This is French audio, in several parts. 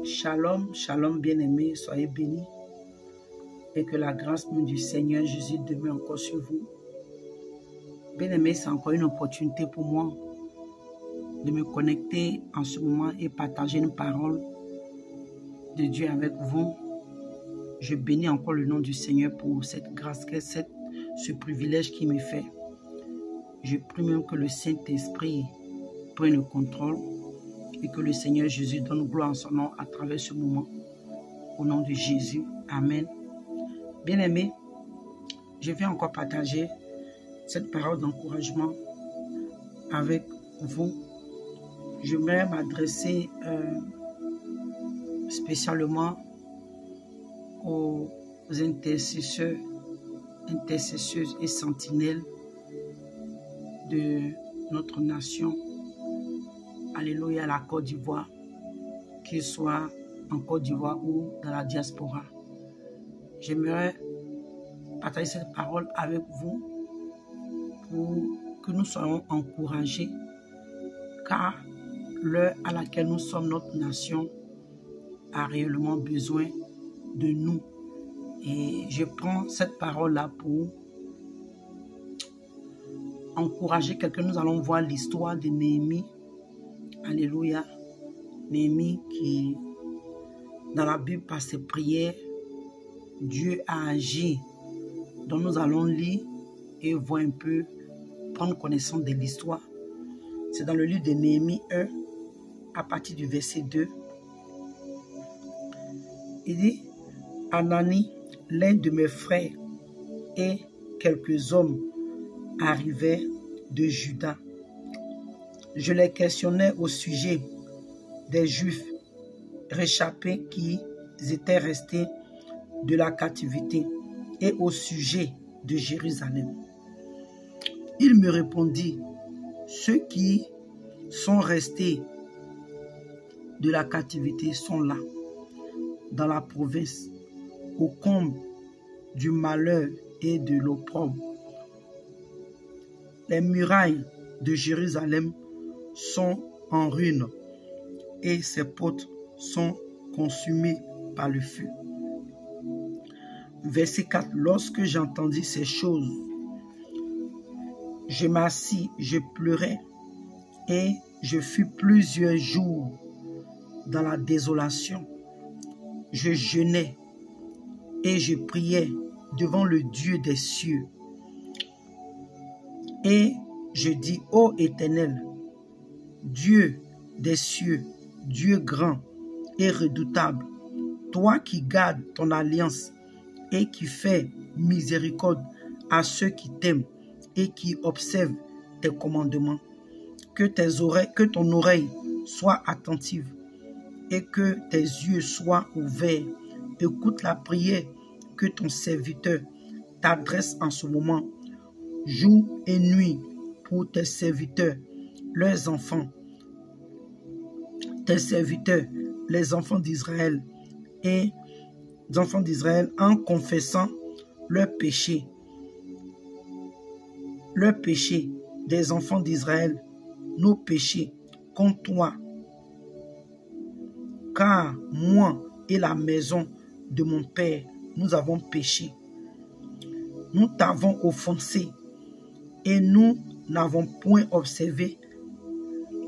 Shalom, shalom bien-aimés, soyez bénis et que la grâce même du Seigneur Jésus demeure encore sur vous. Bien-aimés, c'est encore une opportunité pour moi de me connecter en ce moment et partager une parole de Dieu avec vous. Je bénis encore le nom du Seigneur pour cette grâce, ce privilège qu'il me fait. Je prie même que le Saint-Esprit prenne le contrôle et que le Seigneur Jésus donne gloire en son nom à travers ce moment. Au nom de Jésus, Amen. Bien-aimés, je vais encore partager cette parole d'encouragement avec vous. J'aimerais m'adresser spécialement aux intercesseurs, intercesseuses et sentinelles de notre nation. Alléluia, la Côte d'Ivoire, qu'il soit en Côte d'Ivoire ou dans la diaspora. J'aimerais partager cette parole avec vous pour que nous soyons encouragés, car l'heure à laquelle nous sommes, notre nation a réellement besoin de nous. Et je prends cette parole-là pour encourager quelqu'un. Nous allons voir l'histoire de Néhémie. Alléluia. Néhémie qui, dans la Bible, par ses prières, Dieu a agi. Donc nous allons lire et voir un peu, prendre connaissance de l'histoire. C'est dans le livre de Néhémie 1, à partir du verset 2. Il dit, Hanani, l'un de mes frères, et quelques hommes arrivaient de Juda. Je les questionnais au sujet des Juifs réchappés qui étaient restés de la captivité et au sujet de Jérusalem. Il me répondit, ceux qui sont restés de la captivité sont là, dans la province, au comble du malheur et de l'opprobre. Les murailles de Jérusalem sont en ruine et ses portes sont consumées par le feu. Verset 4. Lorsque j'entendis ces choses, je m'assis, je pleurais et je fus plusieurs jours dans la désolation. Je jeûnais et je priais devant le Dieu des cieux. Et je dis, ô Éternel, Dieu des cieux, Dieu grand et redoutable, toi qui gardes ton alliance et qui fais miséricorde à ceux qui t'aiment et qui observent tes commandements, que ton oreille soit attentive et que tes yeux soient ouverts. Écoute la prière que ton serviteur t'adresse en ce moment, jour et nuit, pour tes serviteurs, leurs enfants, tes serviteurs, les enfants d'Israël, et les enfants d'Israël, en confessant leurs péchés des enfants d'Israël, nos péchés contre toi. Car moi et la maison de mon Père, nous avons péché. Nous t'avons offensé et nous n'avons point observé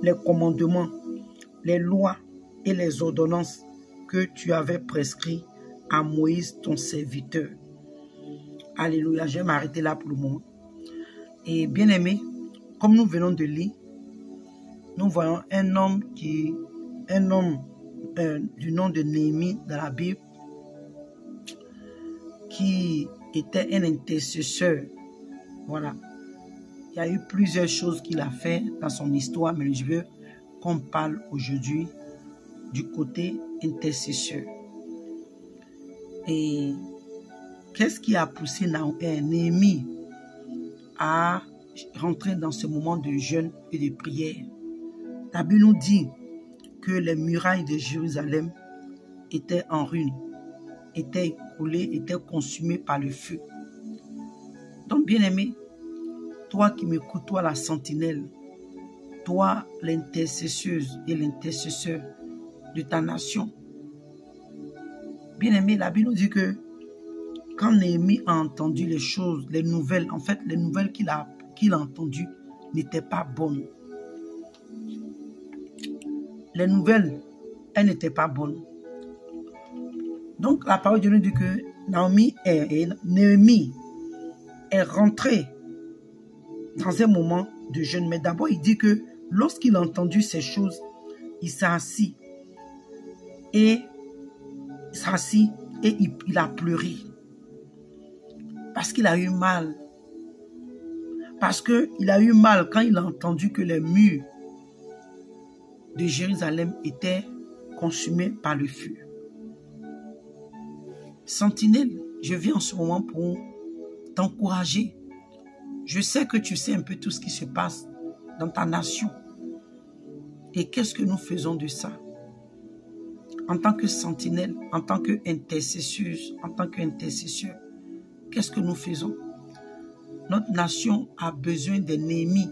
les commandements, les lois et les ordonnances que tu avais prescrits à Moïse, ton serviteur. Alléluia, je vais m'arrêter là pour le moment. Et bien aimé, comme nous venons de lire, nous voyons un homme du nom de Néhémie dans la Bible, qui était un intercesseur. Voilà. Il y a eu plusieurs choses qu'il a fait dans son histoire, mais je veux qu'on parle aujourd'hui du côté intercesseur. Et qu'est-ce qui a poussé Néhémie à rentrer dans ce moment de jeûne et de prière? La Bible nous dit que les murailles de Jérusalem étaient en ruine, étaient écroulées, étaient consumées par le feu. Donc, bien-aimé, toi qui m'écoutes, toi la sentinelle, toi l'intercesseuse et l'intercesseur de ta nation, Bien-aimé, la Bible nous dit que quand Néhémie a entendu les choses, les nouvelles, en fait, les nouvelles qu'il a entendues n'étaient pas bonnes. Les nouvelles, elles n'étaient pas bonnes. Donc, la parole de Dieu nous dit que Néhémie est rentré dans un moment de jeûne. Mais d'abord, il dit que lorsqu'il a entendu ces choses, il s'est assis. Et il a pleuré. Parce qu'il a eu mal. Parce qu'il a eu mal quand il a entendu que les murs de Jérusalem étaient consumés par le feu. Sentinelle, je viens en ce moment pour t'encourager. Je sais que tu sais un peu tout ce qui se passe dans ta nation. Et qu'est-ce que nous faisons de ça? En tant que sentinelle, en tant qu'intercesseuse, en tant qu'intercesseur, qu'est-ce que nous faisons? Notre nation a besoin des Néhémies.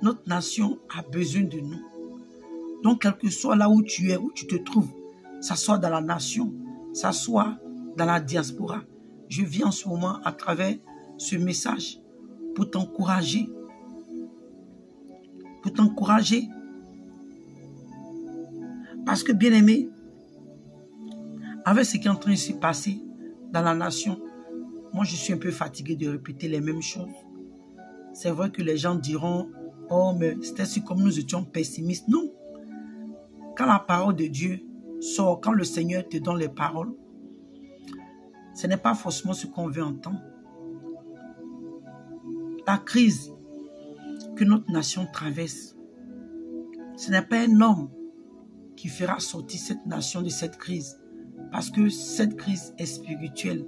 Notre nation a besoin de nous. Donc, quel que soit là où tu es, où tu te trouves, ça soit dans la nation, ça soit dans la diaspora, je viens en ce moment à travers ce message pour t'encourager. Pour t'encourager. Parce que, bien aimé, avec ce qui est en train de se passer dans la nation, moi je suis un peu fatigué de répéter les mêmes choses. C'est vrai que les gens diront, oh mais c'était si comme nous étions pessimistes. Non. Quand la parole de Dieu sort, quand le Seigneur te donne les paroles, ce n'est pas forcément ce qu'on veut entendre. La crise que notre nation traverse, ce n'est pas un homme qui fera sortir cette nation de cette crise. Parce que cette crise est spirituelle.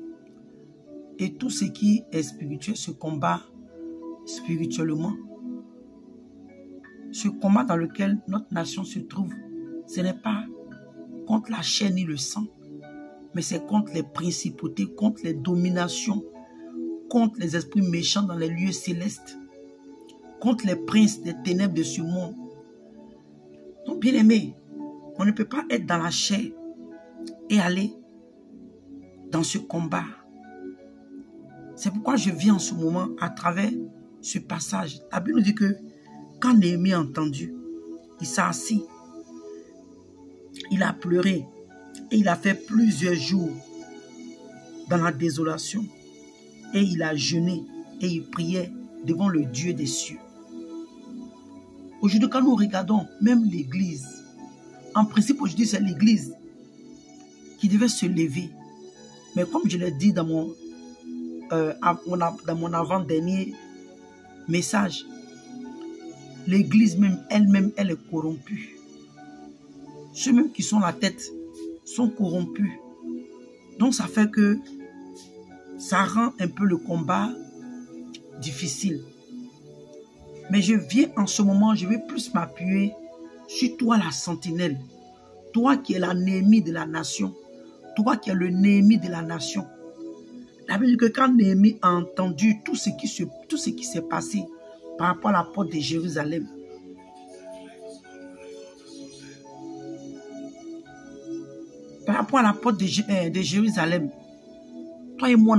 Et tout ce qui est spirituel se combat spirituellement. Ce combat dans lequel notre nation se trouve, ce n'est pas contre la chair ni le sang, mais c'est contre les principautés, contre les dominations, contre les esprits méchants dans les lieux célestes, contre les princes des ténèbres de ce monde. Donc, bien aimé, on ne peut pas être dans la chair et aller dans ce combat. C'est pourquoi je viens en ce moment à travers ce passage. La Bible nous dit que quand Néhémie a entendu, il s'est assis, il a pleuré et il a fait plusieurs jours dans la désolation et il a jeûné et il priait devant le Dieu des cieux. Aujourd'hui, quand nous regardons même l'Église, en principe aujourd'hui c'est l'Église qui devait se lever. Mais comme je l'ai dit dans mon avant-dernier message, l'Église même, elle est corrompue. Ceux même qui sont la tête sont corrompus. Donc ça fait que ça rend un peu le combat difficile. Mais je viens en ce moment, je vais plus m'appuyer sur toi la sentinelle. Toi qui es la Néhémie de la nation. Toi qui es le Néhémie de la nation. La Bible dit que quand Néhémie a entendu tout ce qui s'est passé par rapport à la porte de Jérusalem, par rapport à la porte de Jérusalem, toi et moi,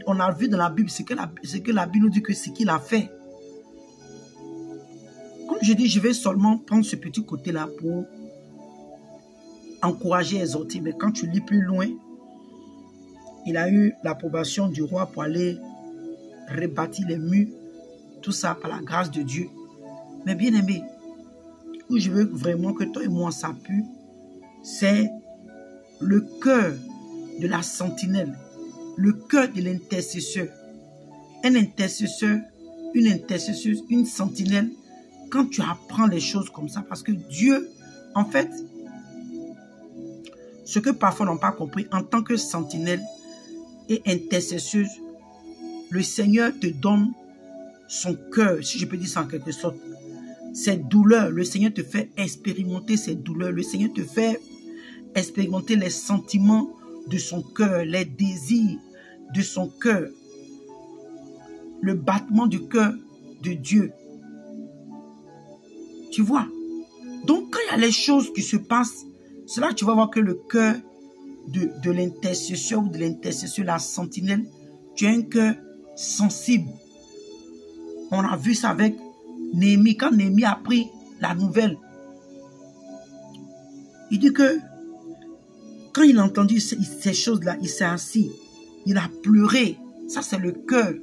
on a vu dans la Bible ce que la Bible nous dit que ce qu'il a fait. Comme je dis, je vais seulement prendre ce petit côté-là pour encourager, exhorter. Mais quand tu lis plus loin, il a eu l'approbation du roi pour aller rebâtir les murs. Tout ça par la grâce de Dieu. Mais bien aimé, où je veux vraiment que toi et moi s'appuient, c'est le cœur de la sentinelle, le cœur de l'intercesseur. Un intercesseur, une intercesseuse, une sentinelle, quand tu apprends les choses comme ça, parce que Dieu, en fait, ce que parfois n'ont pas compris, en tant que sentinelle et intercesseuse, le Seigneur te donne son cœur, si je peux dire ça en quelque sorte. Ces douleurs, le Seigneur te fait expérimenter ces douleurs, le Seigneur te fait expérimenter les sentiments de son cœur, les désirs de son cœur, le battement du cœur de Dieu. Tu vois? Donc, quand il y a les choses qui se passent, c'est là que tu vas voir que le cœur de l'intercesseur ou de l'intercesseur, la sentinelle, tu as un cœur sensible. On a vu ça avec Néhémie. Quand Néhémie a pris la nouvelle, il dit que quand il a entendu ces choses-là, il s'est assis, il a pleuré. Ça, c'est le cœur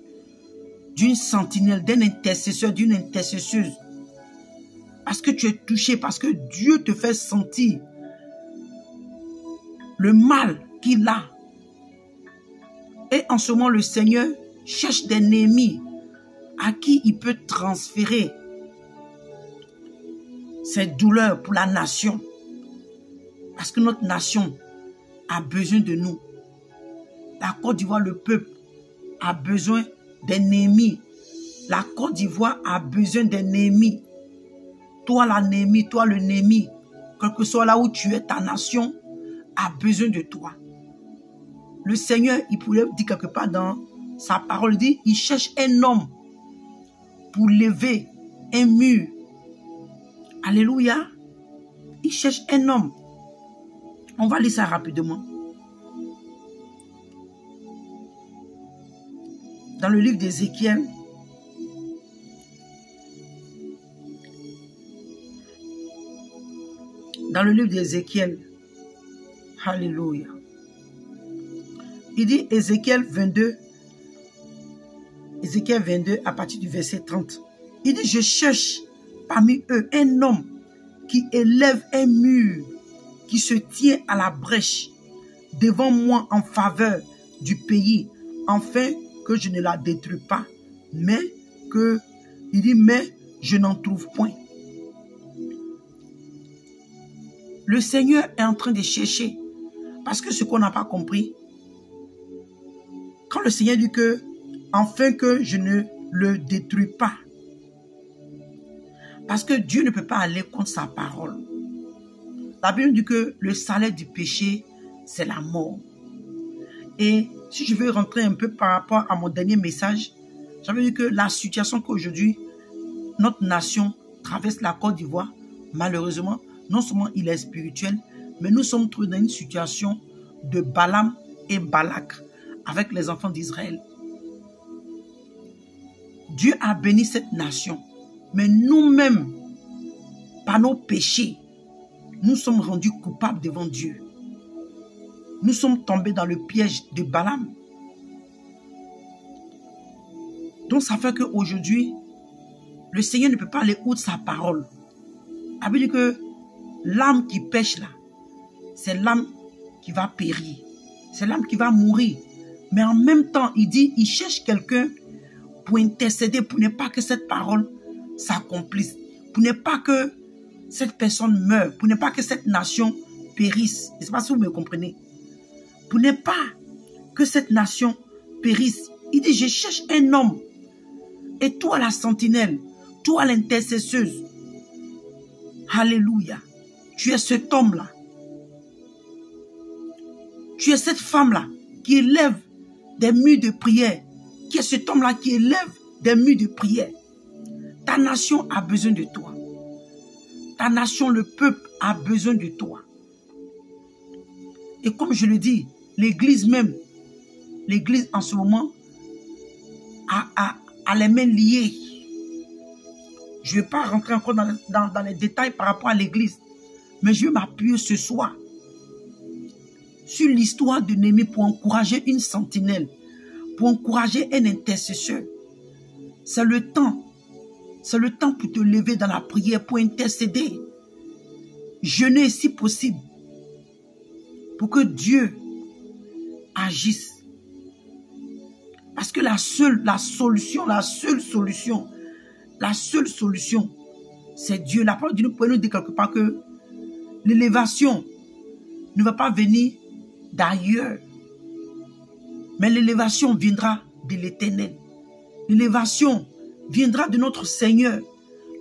d'une sentinelle, d'un intercesseur, d'une intercesseuse. Parce que tu es touché, parce que Dieu te fait sentir le mal qu'il a. Et en ce moment, le Seigneur cherche des Néhémies à qui il peut transférer ses douleurs pour la nation. Parce que notre nation a besoin de nous. La Côte d'Ivoire, le peuple, a besoin des Néhémies. La Côte d'Ivoire a besoin des Néhémies. Toi, la Néhémie, toi, le Néhémie, quel que soit là où tu es, ta nation a besoin de toi. Le Seigneur, il pourrait dire quelque part dans sa parole, il dit, il cherche un homme pour lever un mur. Alléluia. Il cherche un homme. On va lire ça rapidement. Dans le livre d'Ézéchiel, alléluia. Il dit Ézéchiel 22 à partir du verset 30. Il dit, je cherche parmi eux un homme qui élève un mur, qui se tient à la brèche devant moi en faveur du pays, afin que je ne la détruis pas, mais je n'en trouve point. Le Seigneur est en train de chercher, parce que ce qu'on n'a pas compris, quand le Seigneur dit que, afin que je ne le détruis pas, parce que Dieu ne peut pas aller contre sa parole. La Bible dit que le salaire du péché, c'est la mort. Et si je veux rentrer un peu par rapport à mon dernier message, j'avais dit que la situation qu'aujourd'hui, notre nation traverse, la Côte d'Ivoire, malheureusement, non seulement il est spirituel, mais nous sommes trouvés dans une situation de Balaam et Balak avec les enfants d'Israël. Dieu a béni cette nation, mais nous-mêmes, par nos péchés, nous sommes rendus coupables devant Dieu. Nous sommes tombés dans le piège de Balaam. Donc ça fait qu'aujourd'hui, le Seigneur ne peut pas aller outre sa parole. Ça veut dire que l'âme qui pêche là, c'est l'âme qui va périr. C'est l'âme qui va mourir. Mais en même temps, il dit, il cherche quelqu'un pour intercéder, pour ne pas que cette parole s'accomplisse, pour ne pas que cette personne meure, pour ne pas que cette nation périsse. Je ne sais pas si vous me comprenez. Pour ne pas que cette nation périsse. Il dit, je cherche un homme. Et toi la sentinelle, toi l'intercesseuse. Alléluia. Tu es cet homme-là. Tu es cette femme-là qui élève des murs de prière. Qui est cet homme-là qui élève des murs de prière. Ta nation a besoin de toi. Ta nation, le peuple, a besoin de toi. Et comme je le dis, l'église même, l'église en ce moment a les mains liées. Je ne vais pas rentrer encore dans les détails par rapport à l'église, mais je vais m'appuyer ce soir sur l'histoire de Néhémie pour encourager une sentinelle, pour encourager un intercesseur. C'est le temps pour te lever dans la prière, pour intercéder, jeûner si possible, pour que Dieu agisse. Parce que la seule solution, c'est Dieu. La parole de Dieu peut nous dire quelque part que l'élévation ne va pas venir d'ailleurs, mais l'élévation viendra de l'Éternel. L'élévation viendra de notre Seigneur.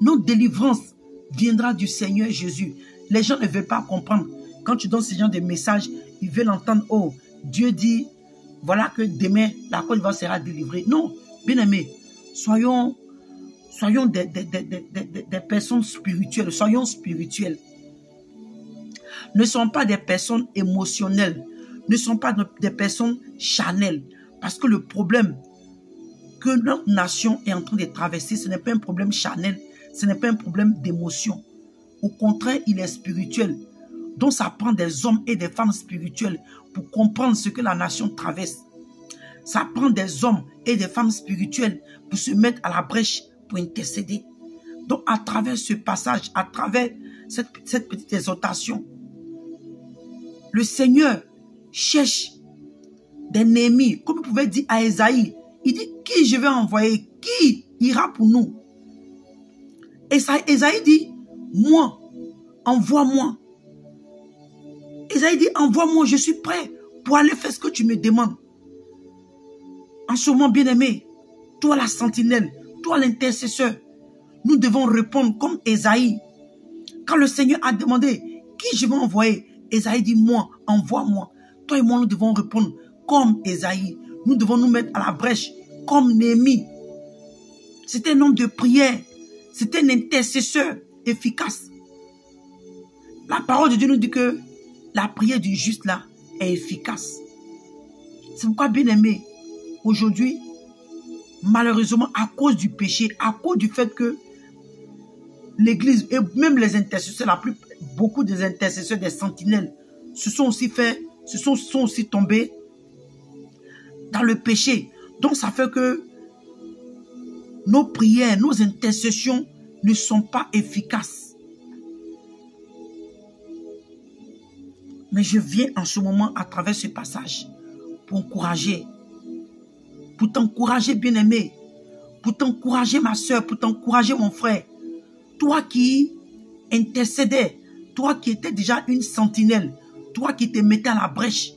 Notre délivrance viendra du Seigneur Jésus. Les gens ne veulent pas comprendre. Quand tu donnes ce genre de messages, ils veulent entendre, oh, Dieu dit, voilà que demain, la Côte d'Ivoire sera délivrée. Non, bien aimés, soyons des personnes spirituelles, soyons spirituels. Ne soyons pas des personnes émotionnelles. ne sont pas des personnes charnelles. Parce que le problème que notre nation est en train de traverser, ce n'est pas un problème charnel, ce n'est pas un problème d'émotion. Au contraire, il est spirituel. Donc ça prend des hommes et des femmes spirituels pour comprendre ce que la nation traverse. Ça prend des hommes et des femmes spirituelles pour se mettre à la brèche, pour intercéder. Donc à travers ce passage, à travers cette petite exhortation, le Seigneur cherche des Néhémies, comme il pouvait dire à Esaïe. Il dit, qui je vais envoyer? Qui ira pour nous? Et Esaïe dit, moi, envoie-moi. Esaïe dit, envoie-moi, je suis prêt pour aller faire ce que tu me demandes. En ce moment, bien-aimé, toi la sentinelle, toi l'intercesseur, nous devons répondre comme Esaïe. Quand le Seigneur a demandé, qui je vais envoyer? Esaïe dit, moi, envoie-moi. Toi et moi, nous devons répondre comme Esaïe. Nous devons nous mettre à la brèche comme Néhémie. C'était un homme de prière. C'était un intercesseur efficace. La parole de Dieu nous dit que la prière du juste là est efficace. C'est pourquoi, bien aimé, aujourd'hui, malheureusement, à cause du péché, à cause du fait que l'Église et même les intercesseurs, beaucoup des intercesseurs, des sentinelles, sont aussi tombés dans le péché. Donc ça fait que nos prières, nos intercessions ne sont pas efficaces. Mais je viens en ce moment à travers ce passage pour encourager, pour t'encourager bien-aimé, pour t'encourager ma soeur, pour t'encourager mon frère. Toi qui intercédais, toi qui étais déjà une sentinelle, toi qui te mettais à la brèche,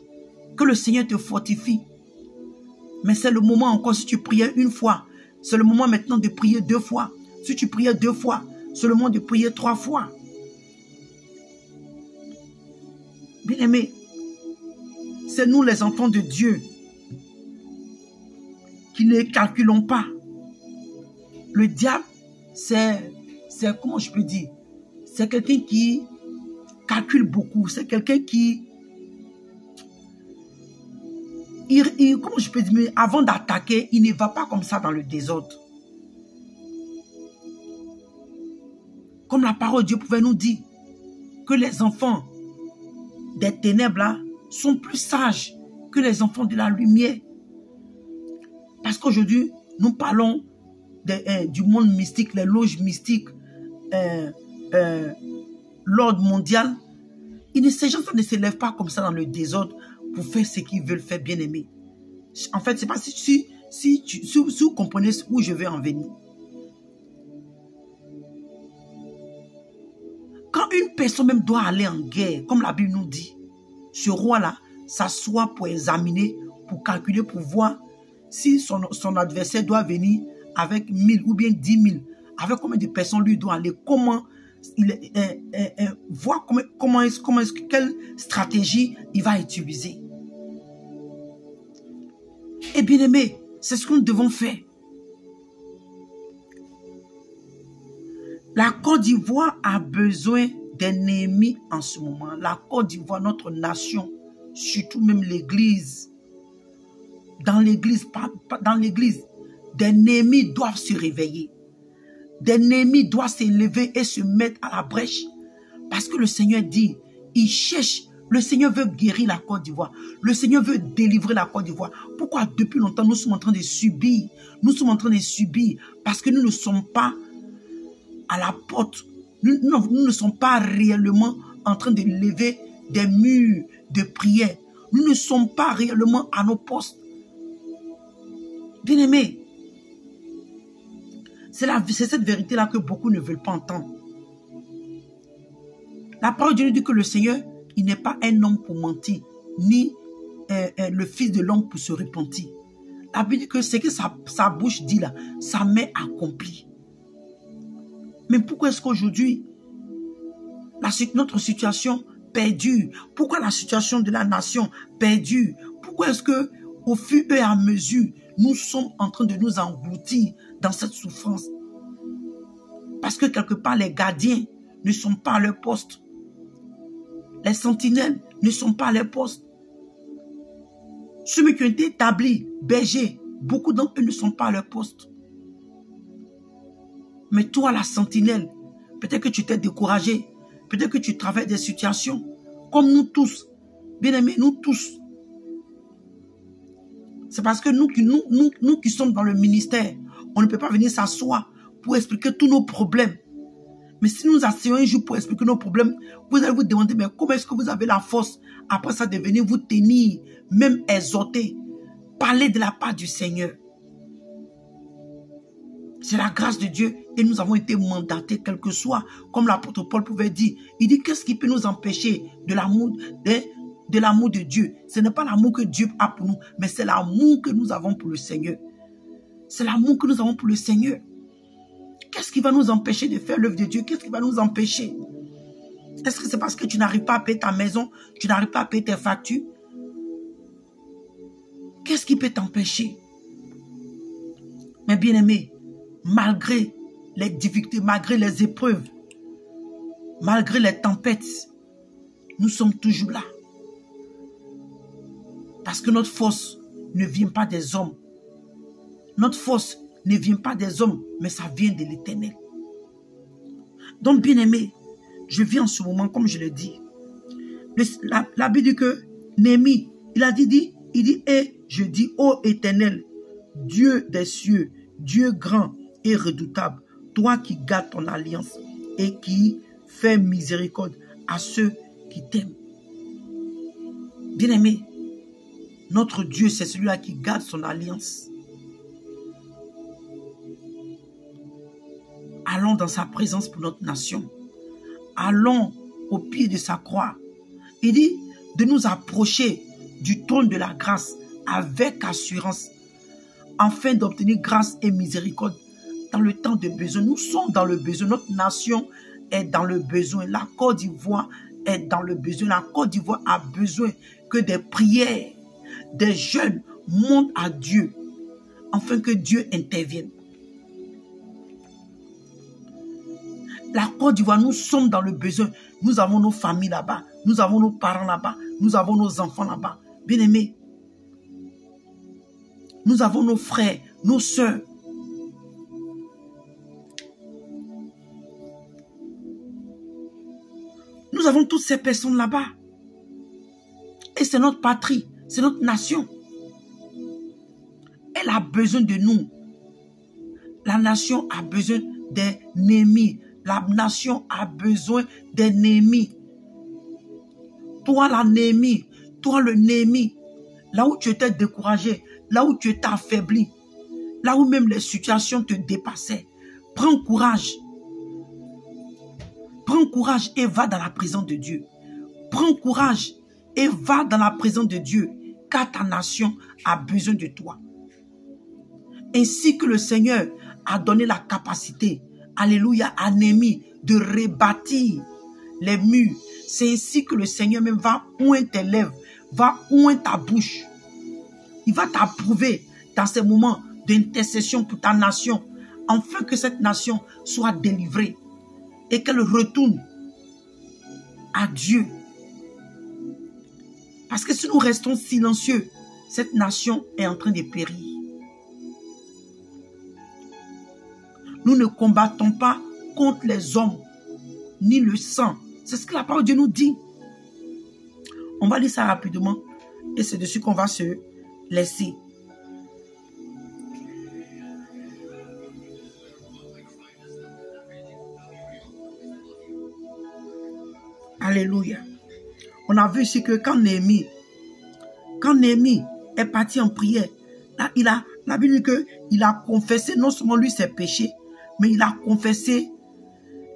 que le Seigneur te fortifie. Mais c'est le moment encore, si tu priais une fois, c'est le moment maintenant de prier 2 fois. Si tu priais 2 fois, c'est le moment de prier 3 fois. Bien-aimés, c'est nous les enfants de Dieu qui ne calculons pas. Le diable, c'est comment je peux dire, c'est quelqu'un qui calcule beaucoup, c'est quelqu'un qui, comment je peux dire, mais avant d'attaquer, il ne va pas comme ça dans le désordre. Comme la parole de Dieu pouvait nous dire que les enfants des ténèbres là, sont plus sages que les enfants de la lumière. Parce qu'aujourd'hui, nous parlons du monde mystique, les loges mystiques, l'ordre mondial. Ces gens ne se lèvent pas comme ça dans le désordre pour faire ce qu'ils veulent faire, bien aimé. En fait, c'est pas si vous comprenez où je vais en venir. Quand une personne même doit aller en guerre, comme la Bible nous dit, ce roi-là s'assoit pour examiner, pour calculer, pour voir si son adversaire doit venir avec 1000 ou bien 10 000. Avec combien de personnes lui doit aller, comment voir quelle stratégie il va utiliser. Et bien aimé, c'est ce que nous devons faire. La Côte d'Ivoire a besoin des Néhémies en ce moment. La Côte d'Ivoire, notre nation, surtout même l'Église. Dans l'Église, des Néhémies doivent se réveiller. Des Néhémies doivent s'élever et se mettre à la brèche. Parce que le Seigneur dit, il cherche, le Seigneur veut guérir la Côte d'Ivoire. Le Seigneur veut délivrer la Côte d'Ivoire. Pourquoi depuis longtemps nous sommes en train de subir? Nous sommes en train de subir parce que nous ne sommes pas à la porte. Nous ne sommes pas réellement en train de lever des murs de prière. Nous ne sommes pas réellement à nos postes. Bien-aimés, c'est cette vérité-là que beaucoup ne veulent pas entendre. La parole de Dieu nous dit que le Seigneur, il n'est pas un homme pour mentir, ni le fils de l'homme pour se repentir. La Bible dit que ce que sa bouche dit là, sa main accomplit. Mais pourquoi est-ce qu'aujourd'hui, notre situation perdure? Pourquoi la situation de la nation perdure? Pourquoi est-ce que, au fur et à mesure, nous sommes en train de nous engloutir dans cette souffrance? Parce que quelque part, les gardiens ne sont pas à leur poste. Les sentinelles ne sont pas à leur poste. Ceux qui ont été établis, bergers, beaucoup d'entre eux ne sont pas à leur poste. Mais toi, la sentinelle, peut-être que tu t'es découragé, peut-être que tu traverses des situations, comme nous tous, bien-aimés, nous tous. C'est parce que nous qui sommes dans le ministère, on ne peut pas venir s'asseoir pour expliquer tous nos problèmes. Mais si nous asseyons un jour pour expliquer nos problèmes, vous allez vous demander, mais comment est-ce que vous avez la force, après ça, de venir vous tenir, même exhorter, parler de la part du Seigneur. C'est la grâce de Dieu et nous avons été mandatés, quel que soit, comme l'apôtre Paul pouvait dire. Il dit, qu'est-ce qui peut nous empêcher de l'amour de Dieu? Ce n'est pas l'amour que Dieu a pour nous, mais c'est l'amour que nous avons pour le Seigneur. C'est l'amour que nous avons pour le Seigneur. Qu'est-ce qui va nous empêcher de faire l'œuvre de Dieu? Qu'est-ce qui va nous empêcher? Est-ce que c'est parce que tu n'arrives pas à payer ta maison? Tu n'arrives pas à payer tes factures? Qu'est-ce qui peut t'empêcher? Mais bien aimé, malgré les difficultés, malgré les épreuves, malgré les tempêtes, nous sommes toujours là. Parce que notre force ne vient pas des hommes. Notre force ne vient pas des hommes, mais ça vient de l'Éternel. Donc, bien aimé, je vis en ce moment, comme je l'ai dit. La Bible dit que Néhémie, il dit, et je dis, ô Éternel, Dieu des cieux, Dieu grand et redoutable, toi qui gardes ton alliance et qui fais miséricorde à ceux qui t'aiment. Bien aimé, notre Dieu, c'est celui-là qui garde son alliance. Allons dans sa présence pour notre nation. Allons au pied de sa croix. Il dit de nous approcher du trône de la grâce avec assurance, afin d'obtenir grâce et miséricorde dans le temps de besoin. Nous sommes dans le besoin. Notre nation est dans le besoin. La Côte d'Ivoire est dans le besoin. La Côte d'Ivoire a besoin que des prières, des jeunes montent à Dieu, afin que Dieu intervienne. La Côte d'Ivoire, nous sommes dans le besoin. Nous avons nos familles là-bas. Nous avons nos parents là-bas. Nous avons nos enfants là-bas. Bien-aimés, nous avons nos frères, nos sœurs. Nous avons toutes ces personnes là-bas. Et c'est notre patrie, c'est notre nation. Elle a besoin de nous. La nation a besoin des Néhémies. La nation a besoin des Néhémies. Toi, la Néhémie, toi, le Néhémie, là où tu étais découragé, là où tu étais affaibli, là où même les situations te dépassaient, prends courage. Prends courage et va dans la présence de Dieu. Prends courage et va dans la présence de Dieu, car ta nation a besoin de toi. Ainsi que le Seigneur a donné la capacité, alléluia, à Néhémie de rebâtir les murs. C'est ainsi que le Seigneur même va oindre tes lèvres, va oindre ta bouche. Il va t'approuver dans ces moments d'intercession pour ta nation, afin que cette nation soit délivrée et qu'elle retourne à Dieu. Parce que si nous restons silencieux, cette nation est en train de périr. Nous ne combattons pas contre les hommes, ni le sang. C'est ce que la parole de Dieu nous dit. On va lire ça rapidement et c'est dessus qu'on va se laisser. Alléluia. On a vu ici que quand Néhémie est parti en prière, là, la Bible dit qu'il a confessé non seulement lui ses péchés, mais il a confessé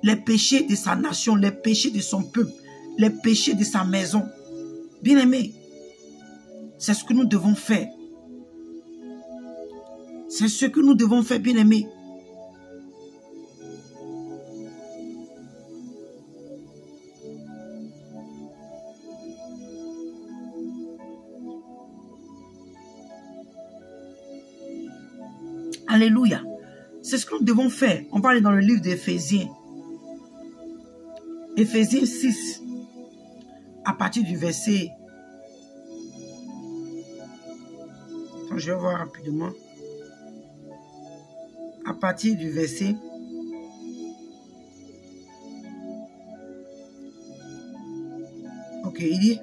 les péchés de sa nation, les péchés de son peuple, les péchés de sa maison. Bien-aimés, c'est ce que nous devons faire. C'est ce que nous devons faire, bien-aimés. Alléluia. C'est ce que nous devons faire. On va aller dans le livre d'Éphésiens. Éphésiens 6, à partir du verset je vais voir rapidement. À partir du verset. Ok, il dit,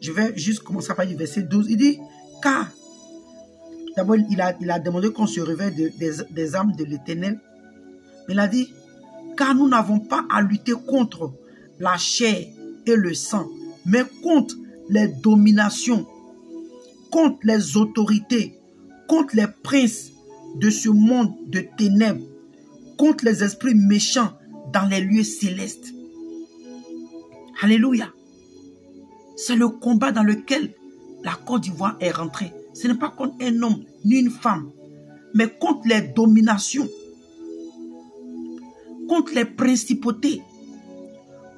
je vais juste commencer à partir du verset 12. Il dit, car, d'abord, il a demandé qu'on se réveille des armes de l'Éternel. Mais il a dit, car nous n'avons pas à lutter contre la chair et le sang, mais contre les dominations, contre les autorités, contre les princes de ce monde de ténèbres, contre les esprits méchants dans les lieux célestes. Alléluia. C'est le combat dans lequel la Côte d'Ivoire est rentrée. Ce n'est pas contre un homme ni une femme, mais contre les dominations, contre les principautés,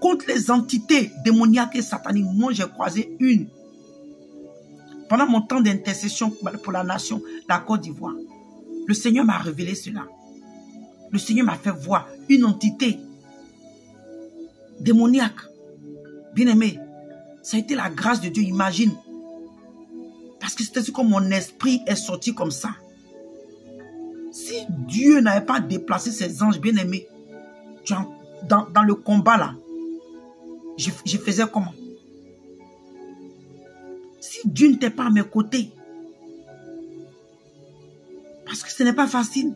contre les entités démoniaques et sataniques. Moi, j'ai croisé une. Pendant mon temps d'intercession pour la nation, la Côte d'Ivoire, le Seigneur m'a révélé cela. Le Seigneur m'a fait voir une entité démoniaque. Bien-aimé, ça a été la grâce de Dieu, imagine. Parce que c'était comme mon esprit est sorti comme ça. Si Dieu n'avait pas déplacé ses anges bien-aimés, dans le combat là, je faisais comment? Si Dieu n'était pas à mes côtés, parce que ce n'est pas facile.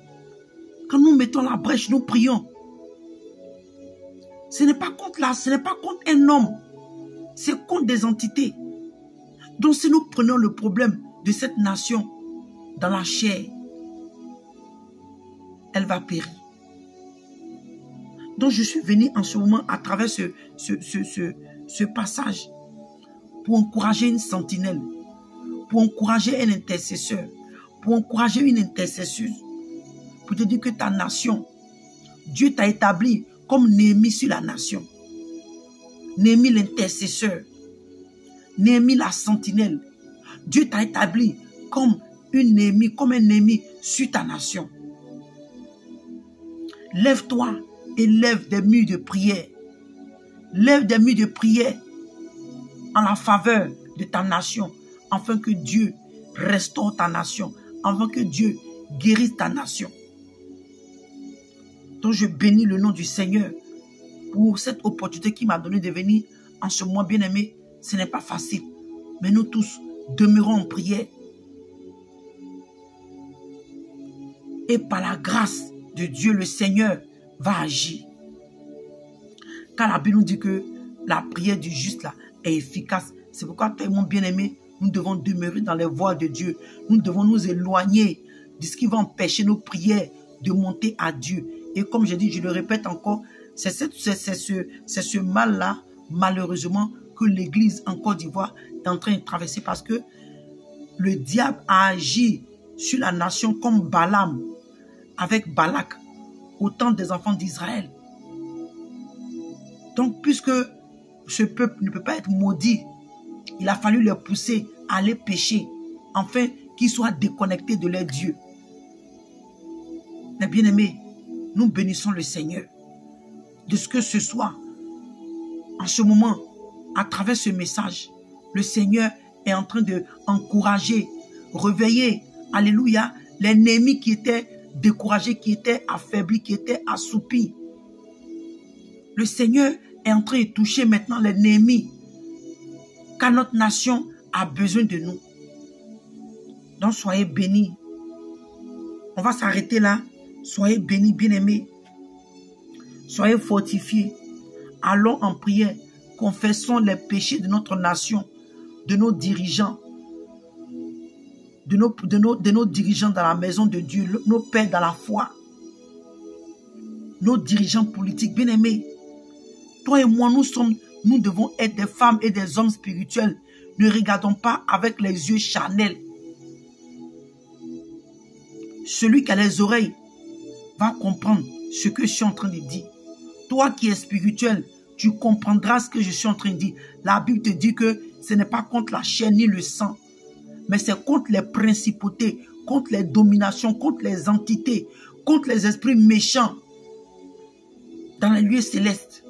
Quand nous mettons la brèche, nous prions. Ce n'est pas contre un homme. C'est contre des entités. Donc si nous prenons le problème de cette nation dans la chair, elle va périr. Donc je suis venu en ce moment à travers ce passage pour encourager une sentinelle, pour encourager un intercesseur, pour encourager une intercesseuse, pour te dire que ta nation, Dieu t'a établi comme Néhémie sur la nation. Néhémie l'intercesseur, Néhémie la sentinelle. Dieu t'a établi comme un Néhémie sur ta nation. Lève-toi et lève des murs de prière. Lève des murs de prière en la faveur de ta nation, afin que Dieu restaure ta nation, afin que Dieu guérisse ta nation. Donc je bénis le nom du Seigneur pour cette opportunité qu'il m'a donné de venir en ce mois bien-aimé. Ce n'est pas facile, mais nous tous demeurons en prière. Et par la grâce de Dieu, le Seigneur va agir. Car la Bible nous dit que la prière du juste là est efficace. C'est pourquoi, toi et mon bien-aimé, nous devons demeurer dans les voies de Dieu. Nous devons nous éloigner de ce qui va empêcher nos prières de monter à Dieu. Et comme je dis, je le répète encore, c'est ce mal-là, malheureusement, que l'Église en Côte d'Ivoire est en train de traverser, parce que le diable a agi sur la nation comme Balaam avec Balak au temps des enfants d'Israël. Donc, puisque ce peuple ne peut pas être maudit, il a fallu les pousser à aller pécher, afin qu'ils soient déconnectés de leur Dieu. Mais bien-aimés, nous bénissons le Seigneur de ce que ce soit, en ce moment, à travers ce message, le Seigneur est en train d'encourager, réveiller, alléluia, les Néhémies qui étaient découragés, qui étaient affaiblis, qui étaient assoupis. Le Seigneur est en train de toucher maintenant les Néhémies, car notre nation a besoin de nous. Donc soyez bénis. On va s'arrêter là. Soyez bénis, bien-aimés. Soyez fortifiés. Allons en prière. Confessons les péchés de notre nation, de nos dirigeants, de nos dirigeants dans la maison de Dieu, nos pères dans la foi, nos dirigeants politiques. Bien-aimés, toi et moi, nous devons être des femmes et des hommes spirituels. Ne regardons pas avec les yeux charnels. Celui qui a les oreilles va comprendre ce que je suis en train de dire. Toi qui es spirituel, tu comprendras ce que je suis en train de dire. La Bible te dit que ce n'est pas contre la chair ni le sang, mais c'est contre les principautés, contre les dominations, contre les entités, contre les esprits méchants dans les lieux célestes.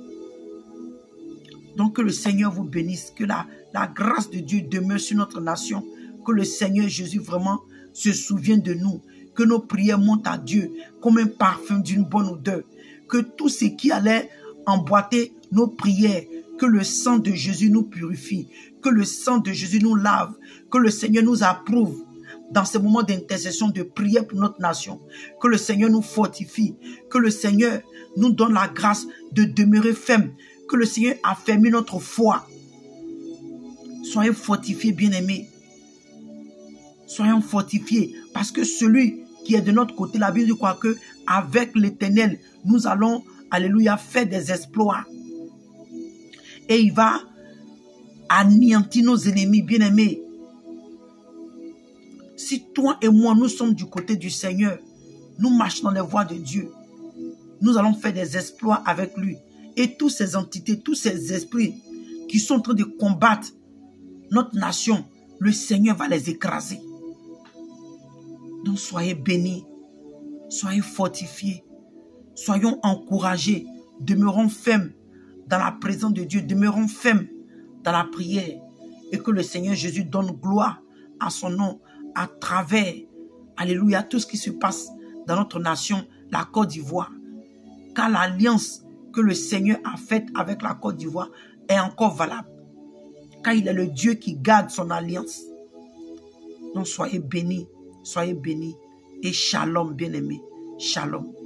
Donc que le Seigneur vous bénisse, que la grâce de Dieu demeure sur notre nation, que le Seigneur Jésus vraiment se souvienne de nous, que nos prières montent à Dieu comme un parfum d'une bonne odeur, que tout ce qui allait emboîter nos prières, que le sang de Jésus nous purifie, que le sang de Jésus nous lave, que le Seigneur nous approuve dans ces moments d'intercession, de prière pour notre nation, que le Seigneur nous fortifie, que le Seigneur nous donne la grâce de demeurer ferme, que le Seigneur affermit notre foi. Soyez fortifiés, bien-aimés. Soyons fortifiés, parce que celui qui est de notre côté, la Bible dit quoi, que avec l'Éternel, nous allons, alléluia, faire des exploits. Et il va anéantir nos ennemis, bien-aimés. Si toi et moi, nous sommes du côté du Seigneur, nous marchons dans les voies de Dieu, nous allons faire des exploits avec lui. Et toutes ces entités, tous ces esprits qui sont en train de combattre notre nation, le Seigneur va les écraser. Donc soyez bénis, soyez fortifiés, soyons encouragés, demeurons fermes dans la présence de Dieu, demeurons fermes dans la prière, et que le Seigneur Jésus donne gloire à son nom à travers, alléluia, tout ce qui se passe dans notre nation, la Côte d'Ivoire. Car l'alliance que le Seigneur a faite avec la Côte d'Ivoire est encore valable. Car il est le Dieu qui garde son alliance. Donc soyez bénis et shalom, bien-aimés. Shalom.